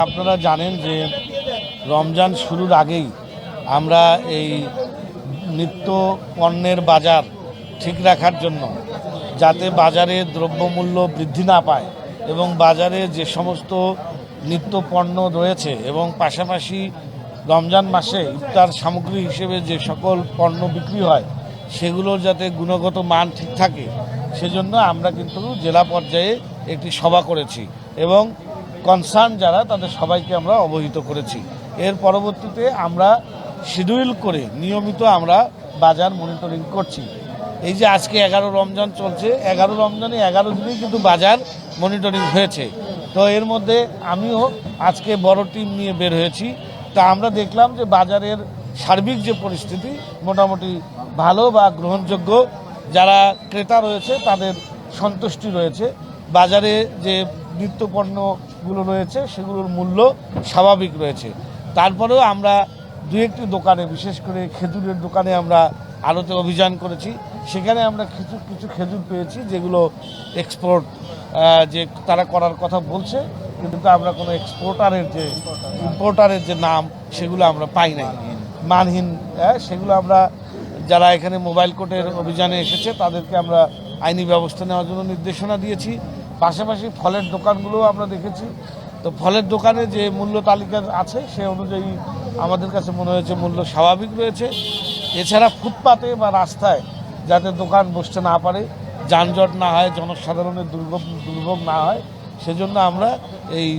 আপনারা জানেন যে রমজান শুরুর আগেই আমরা এই নিত্য পণ্যের বাজার ঠিক রাখার জন্য যাতে বাজারে দ্রব্যমূল্য বৃদ্ধি না পায় এবং বাজারে যে সমস্ত নিত্য পণ্য রয়েছে এবং পাশাপাশি রমজান মাসে ইফতার সামগ্রী হিসেবে যে সকল পণ্য বিক্রি হয় সেগুলোর যাতে গুণগত মান ঠিক থাকে সেজন্য আমরা কিন্তু জেলা পর্যায়ে একটি সভা করেছি এবং কনসার্ন যারা তাদের সবাইকে আমরা অবহিত করেছি। এর পরবর্তীতে আমরা শিডিউল করে নিয়মিত আমরা বাজার মনিটরিং করছি। এই যে আজকে 11 রমজান চলছে, 11 রমজানে 11 দিনেই কিন্তু বাজার মনিটরিং হয়েছে। তো এর মধ্যে আমিও আজকে বড় টিম নিয়ে বের হয়েছি। তা আমরা দেখলাম যে বাজারের সার্বিক যে পরিস্থিতি মোটামুটি ভালো বা গ্রহণযোগ্য, যারা ক্রেতা রয়েছে তাদের সন্তুষ্টি রয়েছে। বাজারে যে নিত্যপণ্যগুলো রয়েছে সেগুলোর মূল্য স্বাভাবিক রয়েছে। তারপরেও আমরা দু একটি দোকানে, বিশেষ করে খেজুরের দোকানে আমরা আড়তে অভিযান করেছি। সেখানে আমরা কিছু খেজুর পেয়েছি যেগুলো এক্সপোর্ট যে তারা করার কথা বলছে, কিন্তু আমরা কোনো ইম্পোর্টারের যে নাম সেগুলো আমরা পাই নাই, মানহীন। সেগুলো আমরা যারা এখানে মোবাইল কোর্টের অভিযানে এসেছে তাদেরকে আমরা আইনি ব্যবস্থা নেওয়ার জন্য নির্দেশনা দিয়েছি। পাশাপাশি ফলের দোকানগুলোও আমরা দেখেছি। তো ফলের দোকানে যে মূল্য তালিকা আছে সে অনুযায়ী আমাদের কাছে মনে হয়েছে মূল্য স্বাভাবিক রয়েছে। এছাড়া ফুটপাতে বা রাস্তায় যাতে দোকান বসতে না পারে, যানজট না হয়, জনসাধারণের দুর্ভোগ না হয়, সেজন্য আমরা এই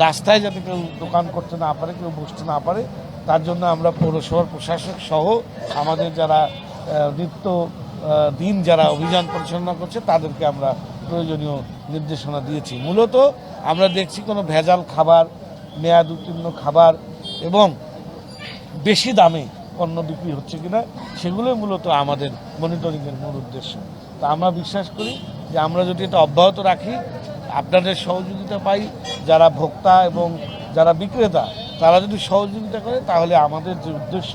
রাস্তায় যাতে কেউ দোকান করতে না পারে, কেউ বসতে না পারে, তার জন্য আমরা পৌরসভার প্রশাসক সহ আমাদের যারা নিত্য দিন যারা অভিযান পরিচালনা করছে তাদেরকে আমরা প্রয়োজনীয় নির্দেশনা দিয়েছি। মূলত আমরা দেখছি কোনো ভেজাল খাবার, মেয়াদ উত্তীর্ণ খাবার এবং বেশি দামে পণ্য বিক্রি হচ্ছে কিনা সেগুলোই মূলত আমাদের মনিটরিংয়ের মূল উদ্দেশ্য। তা আমরা বিশ্বাস করি যে আমরা যদি এটা অব্যাহত রাখি, আপনাদের সহযোগিতা পাই, যারা ভোক্তা এবং যারা বিক্রেতা তারা যদি সহযোগিতা করে, তাহলে আমাদের যে উদ্দেশ্য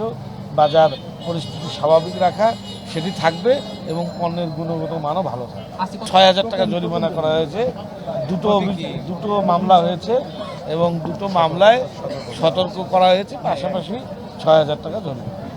বাজার পরিস্থিতি স্বাভাবিক রাখা সেটি থাকবে এবং পণ্যের গুণগত মানও ভালো থাকবে। ৬,০০০ টাকা জরিমানা করা হয়েছে। দুটো মামলা হয়েছে এবং দুটো মামলায় সতর্ক করা হয়েছে, পাশাপাশি ৬,০০০ টাকা জরিমানা।